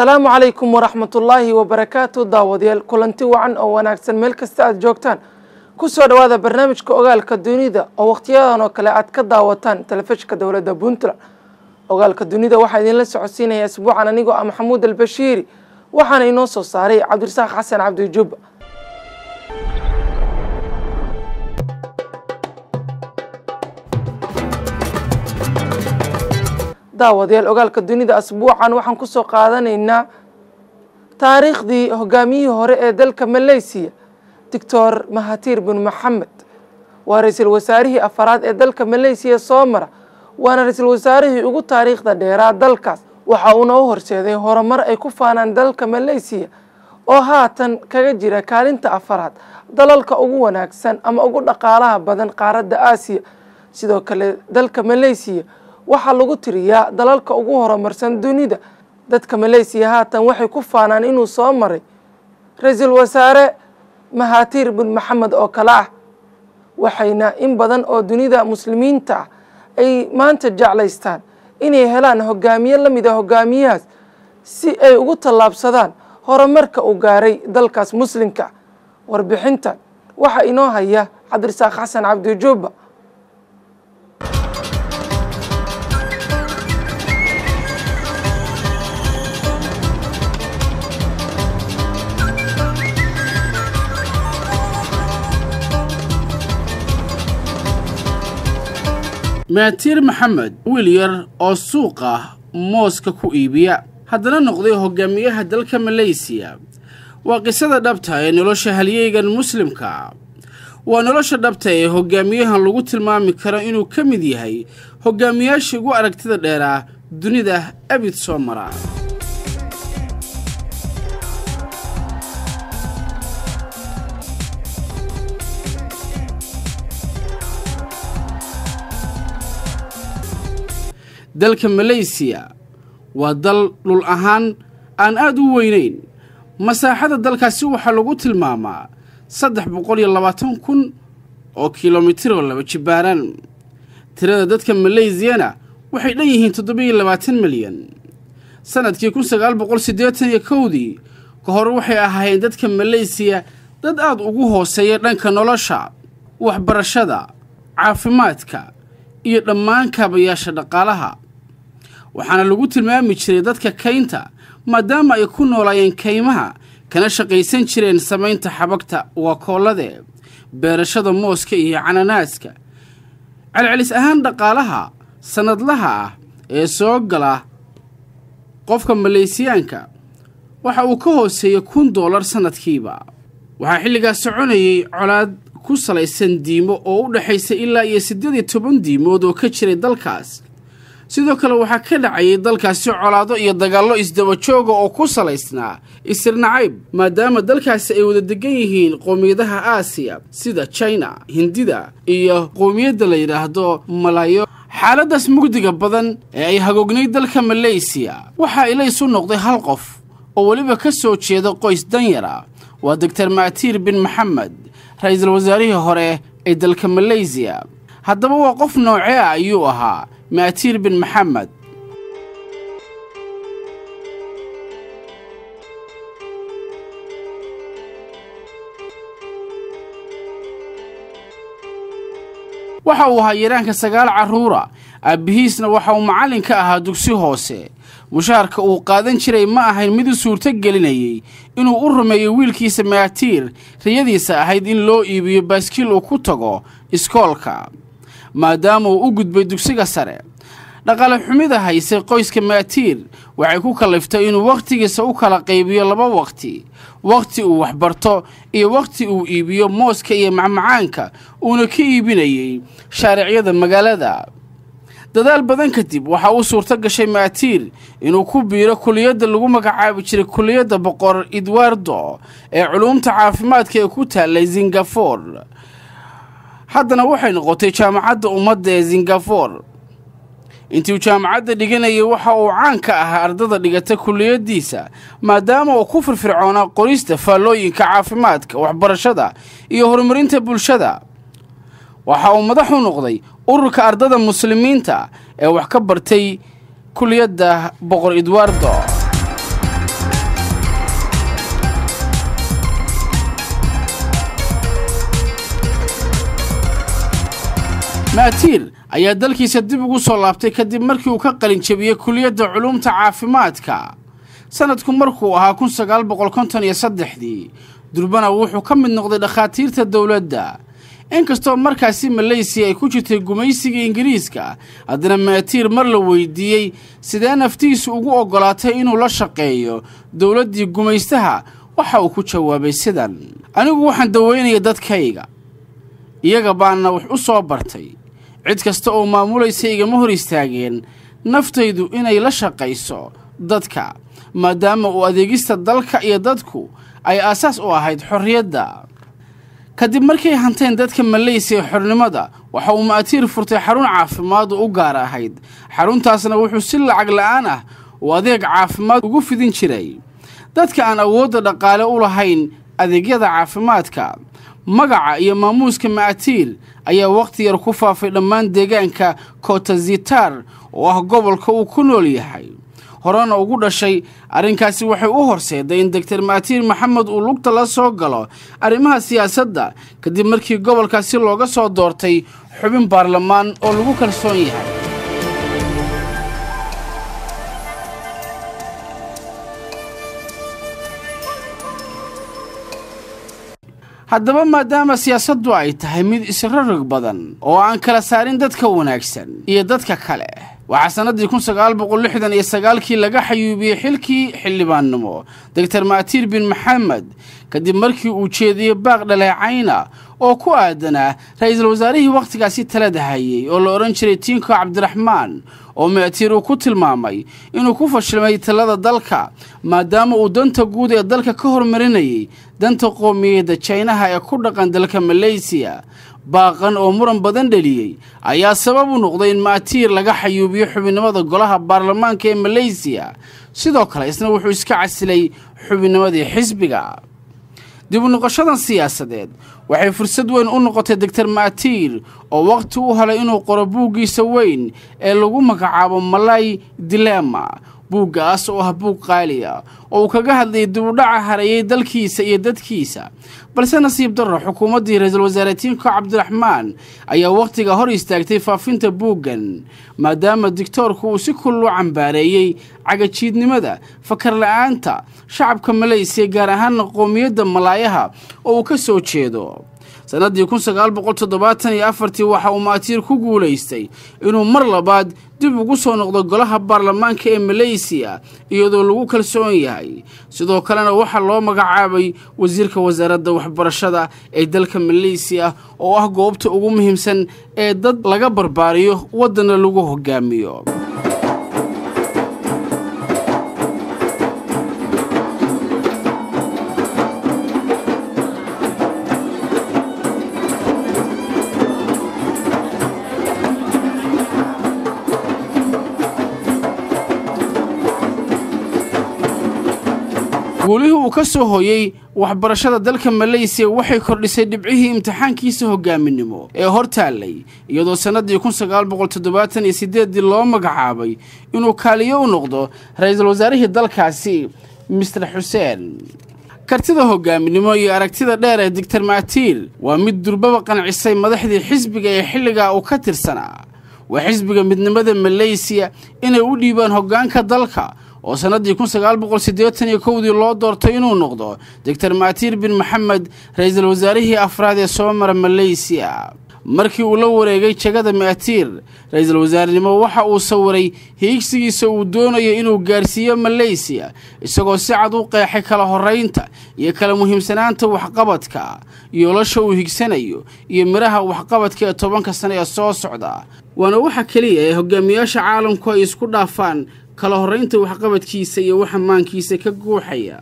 السلام عليكم ورحمة الله وبركاته. داوديال كلنتي وعن أو وناكسن ملك استاذ جوكتان كسر هذا برنامج كأوغال كدونيدا أو وقتيان وكلاعات كداوتان تلفش كدولة بونتلا أوغال كدونيدا واحد لسه عسينا يا أسبوع على نيجو محمود البشيري وحنا ينوصل صاري عبد الرزاق حسن عبد الجب. داوديال أوغال كدونيدا أسبوعاً وحن كسو قادنينا تاريخ دي هجامي هورئ دلك ماليزيا دكتور مهاتير بن محمد ورئيس الوزراء أفراد دلك ماليزيا صومرة وانا رئيس الوزراء يقول تاريخ دا ديرا دلكاس وحاونا هورسيدي هورمر اي كفانان دلك ماليزيا oo haatan kaga jira kaalinta afaraad dalalka ugu wanaagsan ama ugu dhaqaalaha badan qaaradda Aasiya. sidoo kale dalka Malaysia waxa lagu tiriyaa dalalka ugu horumarsan dunida. dadka Malaysia haatan waxay ku faanaan inuu soo maray ra'iisul wasaare Mahathir bin Mohamad oo kala ah waxayna in badan oo dunida muslimiinta ay maanta jeclaystaan inay helaan hogaamiye la mid ah hogaamiyahaas si ay ugu talaabsadaan horumarka uu gaaray dalkaas muslimka. warbixintan waxa inoo haya Cabdi Rasaaq Xasan Cabdi Juba. مهاتير محمد ويلير oo suuqa mooska ku iibiya haddana noqday hogaamiyaha dalka Malaysia. waa qisada dhabta ee nolosha halyeeygan muslimka. waa nolosha dhabta ee hogaamiyahan lagu tilmaami karo inuu ka mid yahay hogaamiyaasha ugu aragtida dheera dunida abid soo mara. dalka Malaysia waa dal dhul ahaan aan aad u weynayn. masaaxada dalkaasi waxa lagu tilmaamaa 320,000 oo kiiloomitir oo laba jibaaran. tirada dadka Malaysiana waxay dhan yihiin 27 milyan. sanadkii 1981 ka hor waxay ahaayeen dadka Malaysia dad aad ugu hooseeya dhanka nolosha, waxbarashada, caafimaadka iyo dhammaan kaabayaasha dhaqaalaha. waxaana lagu tilmaami jiray dadka kaynta maadaama ay ku noolaayeen kaymaha kana shaqaysan jireen samaynta xabagta wakoolade, beerashada mooska iyo cananaaska. celcelis ahaan dhaqaalaha sanadlaha ah ee soo gala qofka Malaysiyaanka waxa uu ka hooseeyay $1,000 sanadkiiba. waxaa xilligaas soconayay colaad ku salaysan diimo oo u dhaxaysa ilaa iyo 18 diimood oo ka jiray dalkaas. sidoo kale waxa ka dhacay dalkaasi colaado iyo dagaallo isdaba jooga oo ku salaysnaa isirnacayb maadaama dalkaasi ay wada degan yihiin qoomiyadaha Aasiya sida China, Hindida iyo qoomiyadda la yiraahdo Malayo. xaaladaas mugdiga badan ee ay hagognay dalka Malaysia waxa ay isu noqday hal qof oo waliba ka soo jeeda qoys danyar ah. waa Dr. Mahathir bin Mohamad, ra'iisul wasaarihii hore ee dalka Malaysia. haddaba waa qof noocee ah ayuu ahaa Mahathir bin Mohamad. waxa uu ahaa yaraanka 9 caruura. aabihiisna waxa uu macallin ka ahaa dugsi hoose. mushaharka uu qaadan jiray ma ahayn mid suurto gelinayay inuu u rumeeyo wiilkiisa Mahathir riyadiisa ahayd in loo iibiyo baaskiil uu ku tago iskoolka maadaama uu u gudbay dugsiga sare. dhaqaale xumida haysay qoyska Mahathir waxay ku kaliftay inuu waqtigiisa u kala qaybiyo 2 waqti. waqti uu wax barto iyo waqti uu iibiyo mooska iyo macmacaanka uuna ka iibinayay shaariicada magaalada. dadaal badan kadib waxa uu suurto gashay Mahathir inuu ku biiro kulliyadda lagu magacaabi jiray kulliyadda Boqor Edwardo ee culuumta caafimaadka ee ku taalay Singapore. haddana waxay noqotay jaamacadda ummadda ee Singapore. intii jaamacadda dhiganayay waxa uu caan ka ahaa ardada dhigata kulliyadiisa maadaama uu ku firfircoonaa qorista faallooyinka caafimaadka, waxbarashada iyo horumarinta bulshada. waxa uu madax u noqday ururka ardada muslimiinta ee wax ka bartay kulliyadda Boqor Edwardo. maatiir ayaa dalkiisa dib ugu soo laabtay kadib markii uu ka qalin jabiyey kulliyadda culuumta caafimaadka sanadku markuu ahaa 1953 durbana wuxuu ka mid noqday dhakhaatiirta dawladda inkastoo markaasi Malaysia ay ku jirtay gumaysiga Ingiriiska haddana maatiir mar la weydiiyey sidee naftiisu ugu ogolaatay inuu la shaqeeyo dawladdii gumaystaha waxa uu ku jawaabay sidan anigu waxaan daweynaya dadkayga iyaga baana wax u soo bartay cid kasta oo maamulaysa igama hor istaageen naftaydu inay la shaqayso dadka maadaama uu adeegista dalka iyo dadku ay asaas u ahayd xorriyadda kadib markay hanteen dadka Malaysia xornimada waxa uu maatiir furtay xarun caafimaad u gaar ahayd xaruntaasna wuxuu si lacag la'aan ah oo adeeg caafimaad ugu fidin jiray dadka aan awood dhaqaale u lahayn adeegyada caafimaadka magaca iyo maamuuska maatiir ayaa waqti yar ku faafay dhammaan deegaanka Kota Zitar oo ah gobolka uu ku nool yahay horena ugu dhashay arrinkaasi waxay u horseeday in Dr. Mahathir Mohamad uu lugta la soo galo arrimaha siyaasadda kadib markii gobolkaasi looga soo doortay xubin baarlamaan oo lagu kalsoon yahay haddaba maadaama siyaasaddu ay tahay mid israrag badan oo aan kala saarin dadka wanaagsan iyo dadka kale waxa sanadii 1969 laga xayuubiyay xilkii xildhibaannimo Dr. Mahathir bin Mohamad kadib markii uu jeediyay baaq dhaleecayna oo ku aadana ra'iisul wasaarihii waqtigaasi talada hayay oo la oran jiray Tinko Abdurrahman oo Mahathir uu ku tilmaamay inuu ku fashilmay talada dalka maadaama uu danta guud ee dalka ka hormarinayay danta qoomiyadda China ee ku dhaqan dalka Malaysia baaqan oo muran badan dhaliyay ayaa sabab u noqday in Mahathir laga xayuubiyo xubinimada golaha baarlamaanka ee Malaysia sidoo kale isna wuxuu iska casilay xubinimadii xisbiga dib u noqoshadan siyaasadeed waxay fursad weyn u noqotay Dr. Mahathir oo waqti u helay inuu qoro buuggiisa weyn ee lagu magacaabo Malay Dilemma buuggaas oo ah buug qaali ah oo kaga hadlay dib u dhaca hareeyay dalkiisa iyo dadkiisa balse nasiib darro xukuumaddii ra'iisul wasaare Tinko Abdurrahman ayaa waqtiga hor istaagtay faafinta buuggan maadaama diktoorku uu si kullu cambaareeyay cagajiidnimada fakar la'aanta shacabka Malaysia gaar ahaan qoomiyadda Malaayaha oo uu ka soo jeedo sanadii 1974 waxa uu Mahathir ku guuleystay inuu mar labaad dib ugu soo noqdo golaha baarlamaanka ee Malaysia iyadoo lagu kalsoon yahay sidoo kalena waxa loo magacaabay wasiirka wasaaradda waxbarashada ee dalka Malaysia oo ah goobta ugu muhiimsan ee dad laga barbaariyo wadana lagu hogaamiyo guulihii uu ka soo hooyay waxbarashada dalka Malaysia waxay kordhisay dhibcihii imtixaankiisa hogaaminimo ee hortaalay iyadoo sanadii 1978 loo magacaabay inuu kaaliyo u noqdo ra'iisul wasaarihii dalkaasi Mr. Hussein kartida hogaaminimo iyo aragtida dheer ee Dr. Mahathir waa mid durbaba qancisay madaxdii xisbiga ee xilliga uu ka tirsanaa waa xisbiga midnimada Malaysia inay u dhiibaan hoggaanka dalka oo sanadii 1981 loo doortay inuu noqdo Dr. Mahathir bin Mohamad ra'iisul wasaarihii afraad ee soo maray Malaysia markii uu la wareegay jagada Mahathir ra'iisul wasaarenimo waxa uu sawiray hiigsigiisa uu doonayo inuu gaarsiiyo Malaysia isagoo si cad u qeexay kala horeynta iyo kala muhiimsanaanta waxqabadka yoolasha uu higsanayo iyo miraha waxqabadka ee 10 sano ee soo socda waana waxa kaliya ee hogaamiyaasha caalamku ay isku dhaafaan kala horeynta waxqabadkiisa iyo waxa maankiisa ka guuxaya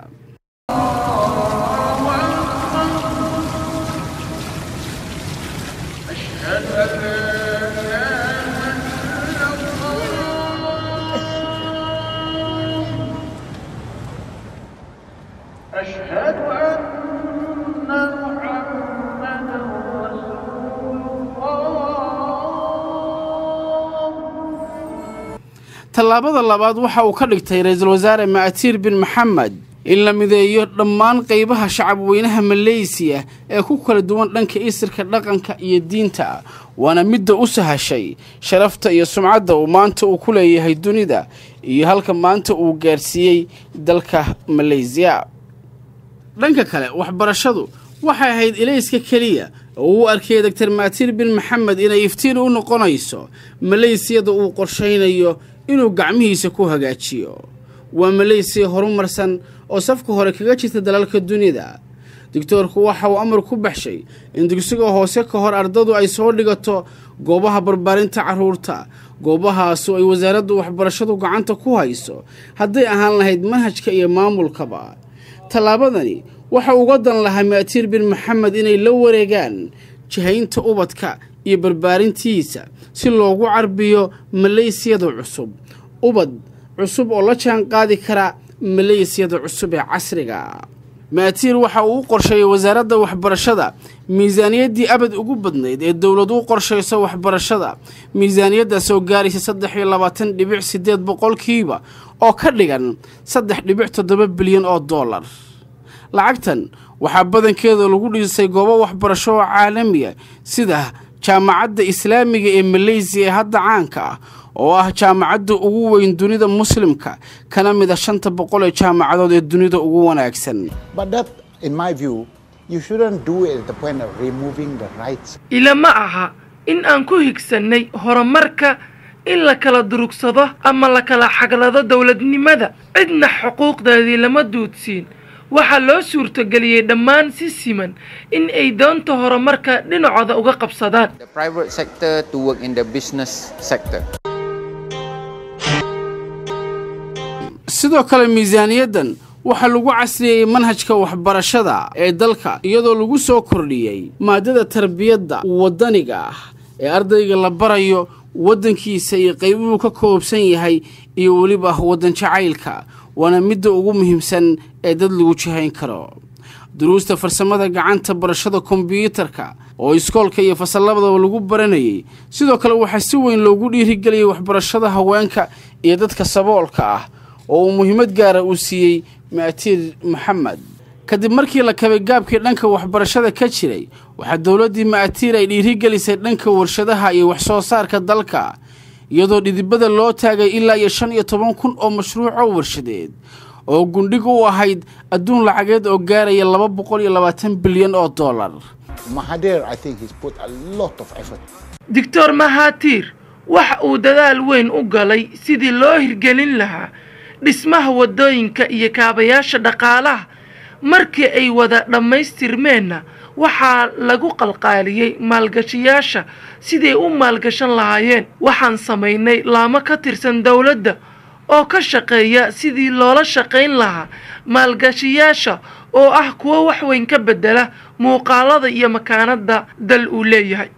tallaabada labaad waxa uu ka dhigtay ra'iisul wasaare Mahathir bin Mohamad in la mideeyo dhammaan qaybaha shacab weynaha Malaysia ee ku kala duwan dhanka isirka dhaqanka iyo diinta waana midda u sahashay sharafta iyo sumcadda uu maanta u ku leeyahay dunida iyo halka maanta uu gaarsiiyay dalka Malaysia. dhanka kale waxbarashadu waxay ahayd ilayska kaliya oo uu arkay Dr. Mahathir bin Mohamad inay iftiin u noqonayso Malaysiada uu qorsheynayo inuu gacmihiisa ku hagaajiyo. waa Malaysia horumarsan oo safka hore kaga jirta dalalka dunida. Dictorku waxa uu amar ku baxshay in dugsiga hoose ka hor ardadu ay soo dhigato goobaha barbaarinta carruurta, goobahaas oo ay wasaaradda waxbarashadu gacanta ku hayso hadday ahaan lahayd manhajka iyo maamulkaba. tallaabadani waxa uga dan lahaa Mahathir bin Mohamad inay la wareegaan jihaynta ubadka iyo barbaarintiisa si loogu carbiyo Malaysiada cusub, ubad cusub oo la jaan qaadi kara Malaysiada cusub ee casriga. Mahathir waxa uu qorsheeyay wasaaradda waxbarashada miisaaniyaddii abad ugu badnayd ee dawladdu u qorsheyso waxbarashada. miisaaniyadda soo gaaraysa 23.8 boqolkiiba oo ka dhigan 3.7 bilyan oo dollar. lacagtan waxaa badankeeda lagu dhisay goobo waxbarasho oo caalami ah sida jaamacadda islaamiga ee Malaysia ee hadda caanka ah oo ah jaamacadda ugu weyn dunida muslimka kana mid ah 500 ee jaamacadood ee dunida ugu wanaagsan. But that, in my view, you shouldn't do it at the point of removing the rights. ila ma aha in aan ku higsanay horumarka in la kala durugsado ama la kala xaglado dawladnimada. cidna xuquuqdeedii lama duudsiin. waxaa loo suurtageliyay dhammaan si siman in ay doonto horumarka dhinacooda uga qabsadaan. The private sector to work in the business sector. sidoo kale miisaaniyaddan waxa lagu casriyay manhajka waxbarashada ee dalka iyadoo lagu soo kordhiyay maadada tarbiyadda wadaniga ah ee ardayga la barayo wadankiisa iyo qaybuhu ka koobsan yahay iyo waliba wadan jacaylka waana midda ugu muhiimsan ee dad lagu jihayn karo. duruusta farsamada gacanta barashada kombiyuutarka oo iskoolka iyo fasallada lagu baranayay sidoo kale waxa si weyn loogu dhiirigeliyay waxbarashada haweenka iyo dadka saboolka ah oo muhiimad gaar ah u siiyay Mahathir Mohamad. kadib markii la kabay gaabkii dhanka waxbarashada ka jiray waxa dawladda Mahathir ay dhiirigelisay dhanka warshadaha iyo wax soo saarka dalka iyadoo dhidibada loo taagay ilaa 15,000 oo mashruuc oo warshadeed oo gundhig u ahayd adduun lacageed oo gaaraya 220 bilyan oo dollar. Mahathir, I think he's put a lot of effort. Dr. Mahathir waxa uu dadaal weyn u galay sidii loo hirgelin lahaa dhismaha wadooyinka iyo kaabayaasha dhaqaalaha. markii ay wada dhamaystirmeenna waxaa lagu qalqaaliyay maalgashiyaasha sidii u maalgashan lahaayeen. waxaan sameynay laamo ka tirsan dawladda oo ka shaqeeya sidii loola shaqeyn lahaa maalgashiyaasha oo ah kuwa wax weyn ka bedela muuqaalada iyo makaanada dal uu leeyahay.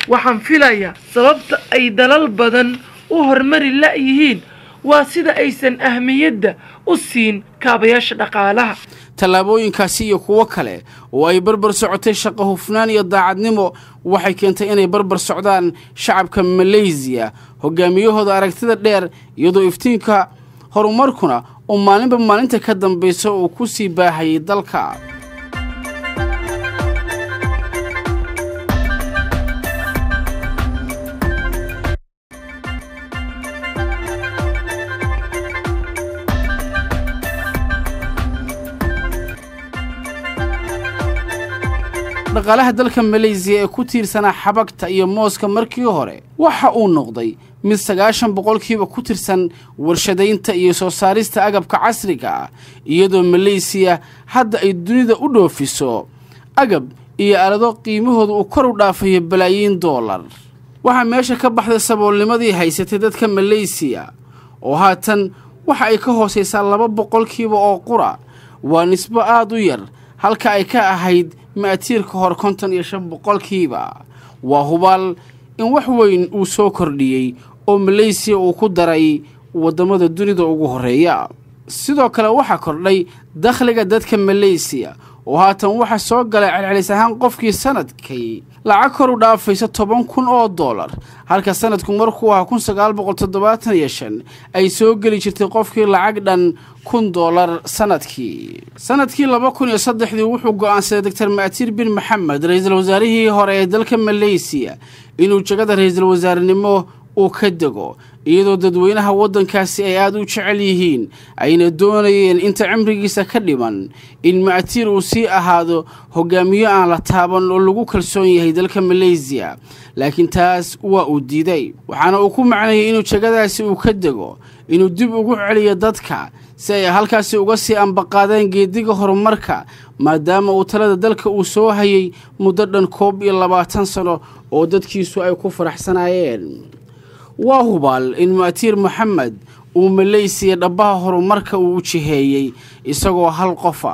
waxaan filayaa sababta ay dalal badan u hormari la yihiin waa sida aysan ahmiyadda u siin kaabayaasha dhaqaalaha. tallaabooyinkaasi iyo kuwo kale oo ay barbar socotay shaqo hufnaan iyo daacadnimo waxay keentay inay barbar socdaan shacabka Malaysia hogaamiyahooda aragtida dheer iyadoo iftiinka horumarkuna oo maalinba maalinta ka dambaysa uu ku sii baahayay dalka. dhaqaalaha dalka Malaysia ee ku tiirsanaa xabagta iyo mooska markii hore waxa uu noqday mid 90% ku tirsan warshadaynta iyo soo saarista agabka casriga ah iyadoo Malaysia hadda ay dunida u dhoofiso agab iyo aalado qiimahoodu uu kor u dhaafayo balaayiin dollar. waxa meesha ka baxday saboolnimadii haysatay dadka Malaysia oo haatan waxa ay ka hooseysaa 2% oo qura waa nisbo aad u yar halka ay ka ahayd Mahathir ka hor 55%. waa hubaal in wax weyn uu soo kordhiyay oo Malaysia uu ku daray wadamada dunida ugu horeeya. sidoo kale waxa kordhay dakhliga dadka Malaysia oo haatan waxa soo galay celcelis ahaan qofkii sanadkii lacag kor u dhaafaysa $10,000 halka sanadku markuu ahaa 1975 ay soo gali jirtay qofkii lacag dhan $1,000 sanadkii 2003 wuxuu go'aansaday Dr. Mahathir bin Mohamad ra'iisul wasaarihii hore ee dalka Malaysia inuu jagada ra'iisul wasaarenimo uu ka dego iyadoo dadweynaha wadankaasi ay aad u jecel yihiin ayna doonayeen inta cimrigiisa ka dhiman in Mahathir uu sii ahaado hogaamiye aan la taaban oo lagu kalsoon yahay dalka Malaysia laakiin taas waa uu diiday waxaana uu ku macnayay inuu jagadaasi uu ka dego inuu dib ugu celiyo dadka si ay halkaasi uga sii ambaqaadeen geediga horumarka maadaama uu talada dalka uu soo hayay muddo dhan 20 sano oo dadkiisu ay ku faraxsanaayeen waa hubaal in Mahathir Mohamad uu Malaysia dhabaha horumarka uu u jiheeyay isagoo hal qof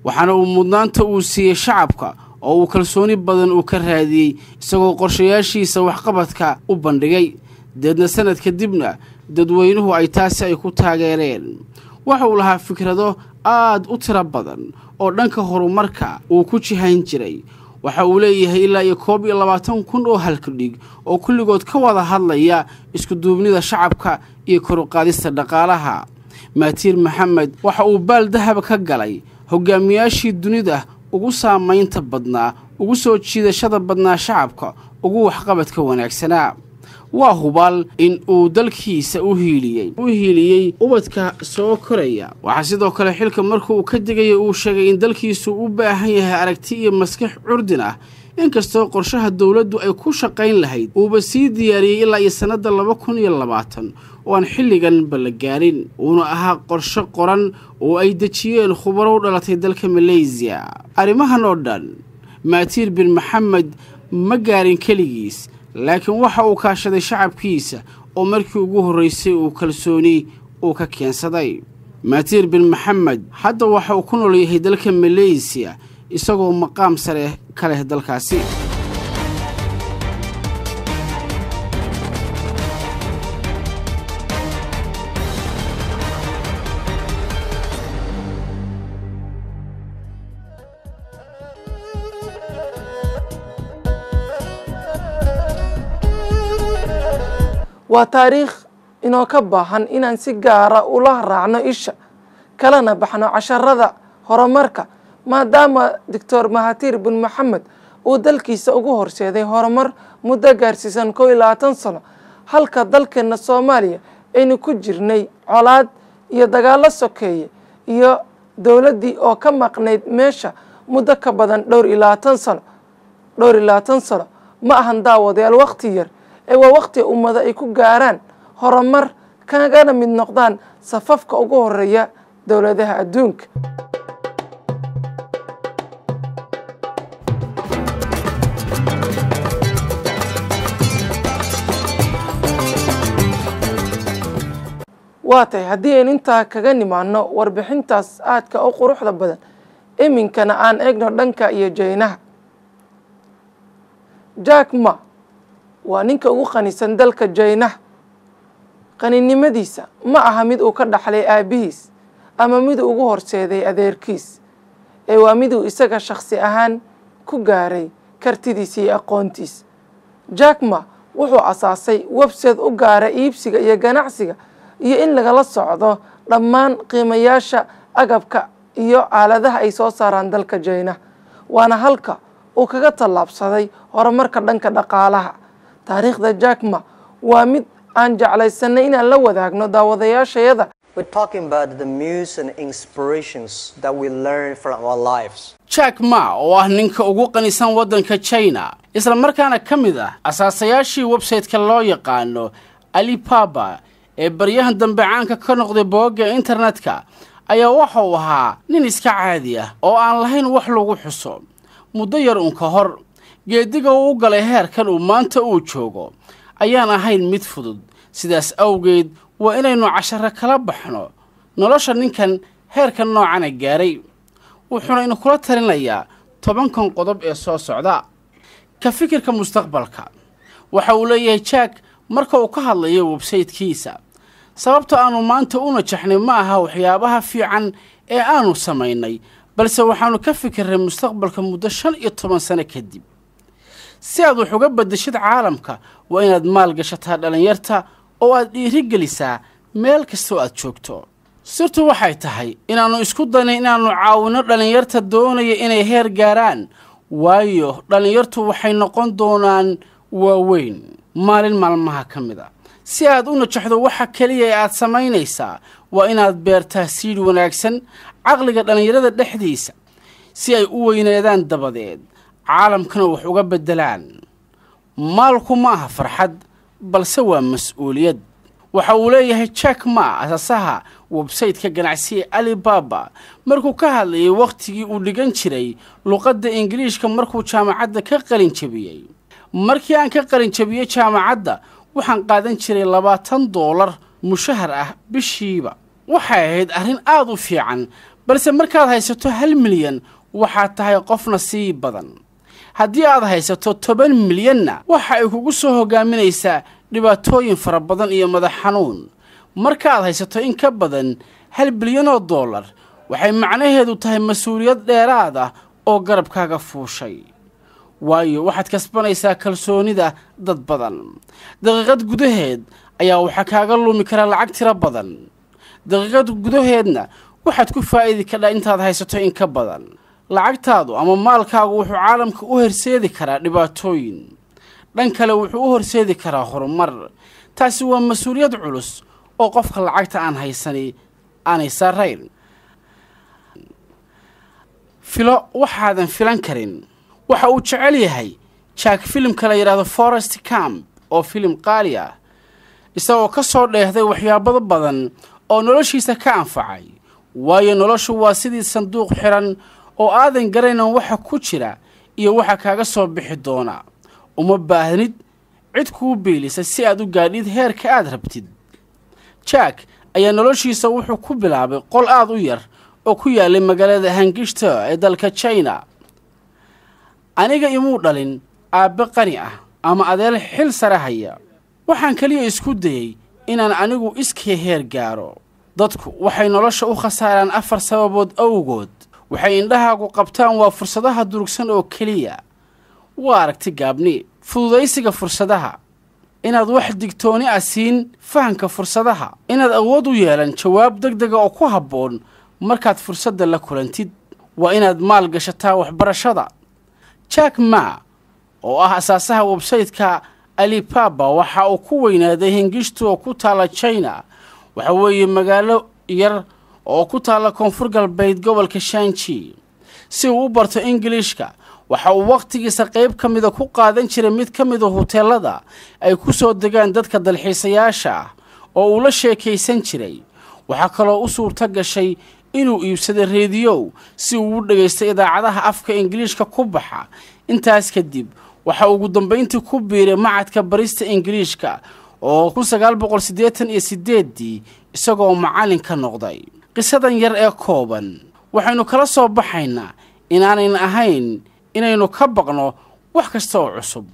waxaana uu mudnaanta uu siiyay shacabka oo uu kalsooni badan uu ka raadiyay isagoo qorshayaashiisa waxqabadka u bandhigay dadna sanad kadibna dadweynuhu ay taasi ay ku taageereen waxa uu lahaa fikrado aad u tiro badan oo dhanka horumarka uu ku jihayn jiray waxa uu leeyahay ilaa 20,000 oo halkudhig oo kulligood ka wada hadlaya isku duubnida shacabka iyo kor u qaadista dhaqaalaha Mahathir Mohamad waxa uu baal dahab ka galay hogaamiyaashii dunida ugu saameynta badnaa ugu soo jiidashada badnaa shacabka ugu waxqabadka wanaagsanaa waa hubaal in uu dalkiisa u hiiliyay ubadka soo koraya waxa sidoo kale xilka markuu uu ka digay uu sheegay in dalkiisu u baahan yahay aragti iyo maskax curdin ah inkastoo qorshaha dawladdu ay ku shaqayn lahayd uu sii diyaariyay ilaa sanadda 2020 oo aan xilligan bal gaarin uuna ahaa qorshe qoran oo ay dejiyeen khubaro u dhalatay dalka Malaysia arrimahan oo dhan Mahathir bin Mohamad ma gaarin kaligiis laakiin waxa uu kaashaday shacabkiisa oo markii ugu horeysay uu kalsooni uu ka keensaday Mahathir bin Mohamad hadda waxa uu ku nool yahay dalka Malaysia isagoo maqaam sare ka leh dalkaasi waa taariikh inoo ka baahan inaan si gaara ula raacno isha kalena baxno casharada horumarka maadaama Dr. Mahathir bin Mohamad uu dalkiisa ugu horseeday horumar muddo gaarsiisan 20 sano halka dalkeena Soomaaliya aynu ku jirnay colaad iyo dagaalo sokeeye iyo dawladii oo ka maqnayd meesha muddo ka badan 20 sano ma ahan daawadayaal waqti yar ee waa waqti ummada ay ku gaaraan horumar kana mid noqdaan safafka ugu horeeya dawladaha adduunka waatay haddii aan intaa kaga nimaano warbixintaas aadka u quruxda badan iminkana aan eegno dhanka iyo Jaynaha Jack Ma waa ninka ugu qanisan dalka Jaynaha qaninimadiisa ma aha mid uu ka dhaxlay aabihiis ama mid ugu horseeday adeerkiis ee waa mid uu isaga shakhsi ahaan ku gaaray kartidiisa iyo aqoontiisa Jack Ma wuxuu asaasay website u gaara iibsiga iyo ganacsiga iyo in lagala socdo dhammaan qiimayaasha agabka iyo aaladaha ay soo saaraan dalka Jaynaha waana halka uu kaga tallaabsaday horumarka dhanka dhaqaalaha taariikhda Jack Ma waa mid aan jeclaysanay inaan la wadaagno daawadayaashayada We're talking about the muse and inspirations that we learn from our lives. Jack Ma oo ah ninka ugu qanisan wadanka China isla markaana kamid ah asaasayaashii website-ka loo yaqaano Alibaba ee baryahan dambe caanka ka noqday bogga internetka ayaa waxa uu ahaa nin iska caadi ah oo aan lahayn wax lagu xuso muddo yar ka hor geediga uu galay heerkan uu maanta uu joogo ayaan ahayn mid fudud sidaas awgeed waa inaynu casharo kala baxno nolosha ninkan heerkan noocan gaaray wuxuuna inuu kula talinayaa 10 qodob ee soo socda ka fikirka mustaqbalka waxa uu leeyahay Jack marka uu ka hadlayo website-kiisa sababta aanu maanta u najaxnay ma aha waxyaabaha fiican ee aanu sameynay balse waxaanu ka fikiray mustaqbalka muddo 15 sano kadib si aad wax uga bedeshid caalamka waa inaad maal gashataa dhalinyarta oo aad dhiirigelisaa meel kasta oo aad joogto sirtu waxay tahay inaanu isku daynay inaanu caawino dhalinyarta doonaya inay heer gaaraan waayo dhalinyartu waxay noqon doonaan waaweyn maalin maalmaha ka mid ah si aad u najaxdo waxa kaliya ee aad samaynaysaa waa inaad beertaa siid wanaagsan caqliga dhalinyarada dhexdiisa si ay u weynaadaan dabadeed caalamkana wax uga bedelaan maalku ma aha farxad balse waa mas'uuliyad waxa uu leeyahay Jack Ma asaasaha website-ka ganacsiga Alibaba markuu ka hadlayay waqtigii uu dhigan jiray luqadda Ingiriiska markuu jaamacadda ka qalin jabiyay markii aan ka qalin jabiyay jaamacadda waxaan qaadan jiray $20 mushahar ah bishiiba waxay ahayd arrin aad u fiican balse markaad haysato 1 milyan waxaad tahay qof nasiib badan haddii aad haysato 10 milyanna waxa ay kugu soo hogaaminaysaa dhibaatooyin fara badan iyo madax xanuun markaad haysato in ka badan $1 bilyan waxay macnaheedu tahay mas'uuliyad dheeraad ah oo garabkaaga fuushay waayo waxaad kasbanaysaa kalsoonida dad badan daqiiqad gudaheed ayaa waxa kaaga lumi kara lacag tiro badan daqiiqad gudaheedna waxaad ku faa'iidi kartaa intaad haysato in ka badan lacagtaadu ama maalkaagu wuxuu caalamka u horseedi karaa dhibaatooyin dhan kale wuxuu u horseedi karaa horumar taasi waa mas'uuliyad culus oo qofka lacagta aan haysani aanay saarayn filo waxaadan filan karin waxa uu jecel yahay Jack filimka la yiraahdo Forest Camp oo filim qaali ah isagoo ka soo dheehday waxyaabo badan oo noloshiisa ka anfacay waayo noloshu waa sidii sanduuq xiran oo aadan garanayn waxa ku jira iyo waxa kaaga soo bixi doona uma baahnid cid kuu beelisa si aad u gaadhid heerka aad rabtid Jack ayaa noloshiisa wuxuu ku bilaabay qol aad u yar oo ku yaalay magaalada Hangishto ee dalka China aniga imuu dhalin aabbe qani ah ama adeel xil sare haya waxaan kaliya isku dayay inaan anigu iskii heer gaaro dadku waxay nolosha u khasaaraan 4 sababood awgood waxay indhahaagu qabtaan waa fursadaha durugsan oo kaliya waa aragti gaabni fududaysiga fursadaha inaad wax digtooni ah siin fahanka fursadaha inaad awood u yeelan jawaab degdeg ah oo ku habboon markaad fursadda la kulantid waa inaad maal gashataa waxbarashada Jack Ma oo ah asaasaha website-ka Alibaba waxa uu ku weynaaday Hangishto oo ku taala China waxa weeye magaalo yar oo ku taala koonfur galbeed gobolka Shanxi si uu u barto Ingiriiska waxa uu waqtigiisa qayb kamid ah ku qaadan jiray mid kamid ah hoteelada ay ku soo degaan dadka dalxiisayaasha oo uu la sheekaysan jiray waxa kale oo u suurta gashay inuu iibsado radio si uu u dhageysto idaacadaha afka Ingiriiska ku baxa intaas kadib waxa uu ugu dambeyntii ku biiray macadka barista Ingiriiska oo 1988 isagoo macallin ka noqday qisadan yar ee kooban waxaynu kala soo baxaynaa inaanay ahayn inaynu ka baqno wax kasta oo cusub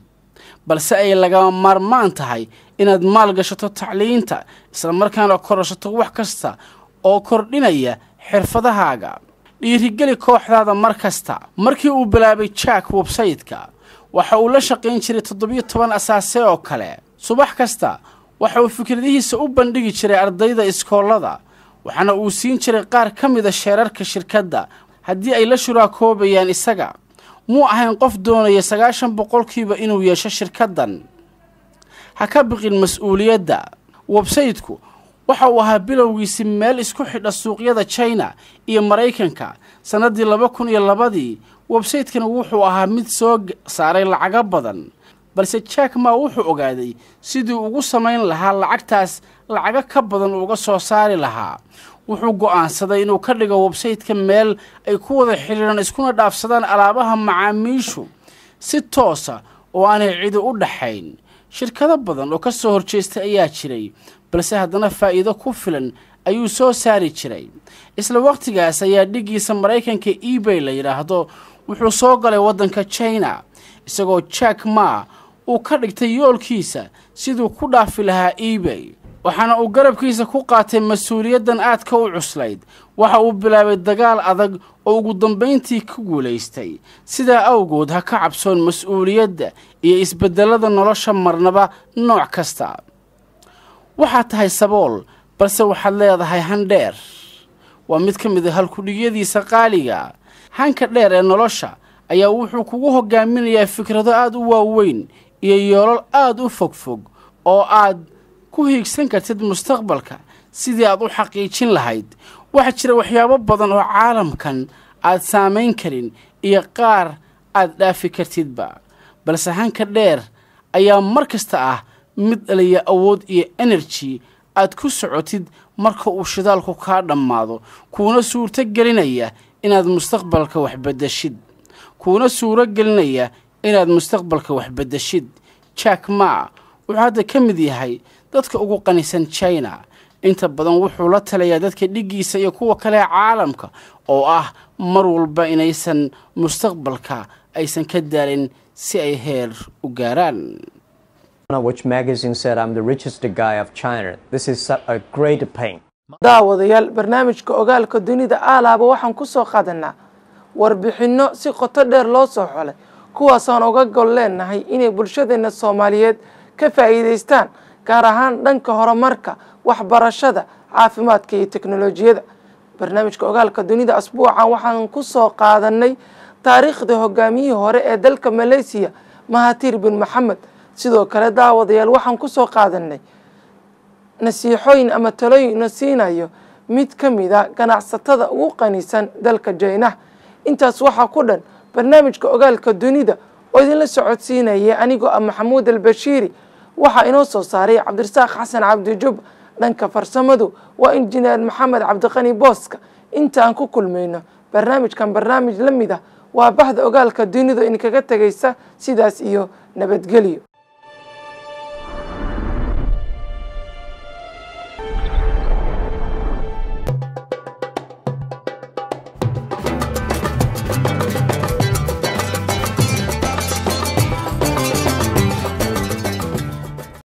balse ay laga maarmaan tahay inaad maal gashato tacliinta isla markaana korashato wax kasta oo kordhinaya xirfadahaaga dhiirigeli kooxdaada markasta markii uu bilaabay Jack website-ka waxa uu la shaqayn jiray 17 asaase oo kale subax kasta waxa uu fikradihiisa u bandhigi jiray ardayda iskoolada waxana uu siin jiray qaar kamid ah sheerarka shirkadda haddii ay la shuraakoobaan isaga muu ahayn qof doonaya 90% inuu yeesho shirkaddan ha ka baqin mas'uuliyadda website-ku waxa uu ahaa bilowgiisii meel isku xidha suuqyada China iyo Mareykanka sanadii 2002 website-kan wuxuu ahaa mid soo saaray lacag badan balse Jack Ma wuxuu ogaaday sidii ugu sameyn lahaa lacagtaas lacag ka badan uga soo saari lahaa wuxuu go'aansaday inuu ka dhigo website-ka meel ay ku wada xiriiraan iskuna dhaafsadaan alaabaha macaamiishu si toos ah oo aanay cid u dhaxayn shirkado badan oo ka soo horjeestay ayaa jiray balse haddana faa'iido ku filan ayuu soo saari jiray isla waqtigaas ayaa dhigiisa Mareykanka eBay la yiraahdo wuxuu soo galay wadanka China isagoo Jack Ma uu ka dhigtay yoolkiisa sidoo ku dhaafi lahaa eBay waxaana uu garabkiisa ku qaatay mas-uuliyaddan aadka u cuslayd waxa uu bilaabay dagaal adag oo ugu dambayntii ku guulaystay sidaa awgood ha ka cabsoon mas-uuliyadda iyo isbeddelada nolosha marnaba nooc kasta waxaad tahay sabool balse waxaad leedahay han dheer waa mid ka mid ah halkudhigyadiisa qaaliga hanka dheer ee nolosha ayaa wuxuu kugu hogaaminayaa fikrado aad u waaweyn iyo yoolal aad u fogfog oo aad ku hiigsan kartid mustaqbalka sidii aad u xaqiijin lahayd waxaa jira waxyaabo badan oo caalamkan aad saamayn karin iyo qaar aad dhaafi kartidba balse hanka dheer ayaa mar kasta ah mid dhaliya awood iyo energy aad ku socotid marka uu shidaalku kaa dhammaado kuuna suurto gelinaya inaad mustaqbalka wax beddeshid Jack Ma wuxuu hadda ka mid yahay dadka ugu qanisan China inta badan wuxuu la talayaa dadka dhigiisa iyo kuwa kale caalamka oo ah mar walba inaysan mustaqbalka aysan ka daalin si ay heer u gaaraan Which magazine said I'm the richest guy of China. This is a great pain. daawadayaal barnaamijka ogaalka dunida aalaaba waxaan ku soo qaadanaa warbixino si qoto dheer loo soo xolay kuwaas aan uga gol leenahay inay bulshadeena Soomaaliyeed ka faa'iideystaan gaar ahaan dhanka horumarka waxbarashada caafimaadka iyo teknolojiyada barnaamijka ogaalka dunida asbuucan waxaan ku soo qaadanay taariikhda hogaamiyihii hore ee dalka Malaysia Mahathir bin Mohamad sidoo kale daawadayaal waxaan ku soo qaadanay nasiixooyin ama talooyin siinayo mid ka mid ah ganacsatada ugu qanisan dalka China intaas waxa ku dhan barnaamijka ogaalka dunida oo idin la socodsiinaya anigoo Maxamuud al-Bashiri waxa inoo soo saaray Cabdirasaaq Xasan Cabdi Jub dhanka farsamadu waa injineer Maxamed Cabdiqani Booska inta aan ku kulmayno barnaamijkan barnaamij la mid ah waa bahda ogaalka dunida in kaga tagaysa sidaas iyo nabadgelyo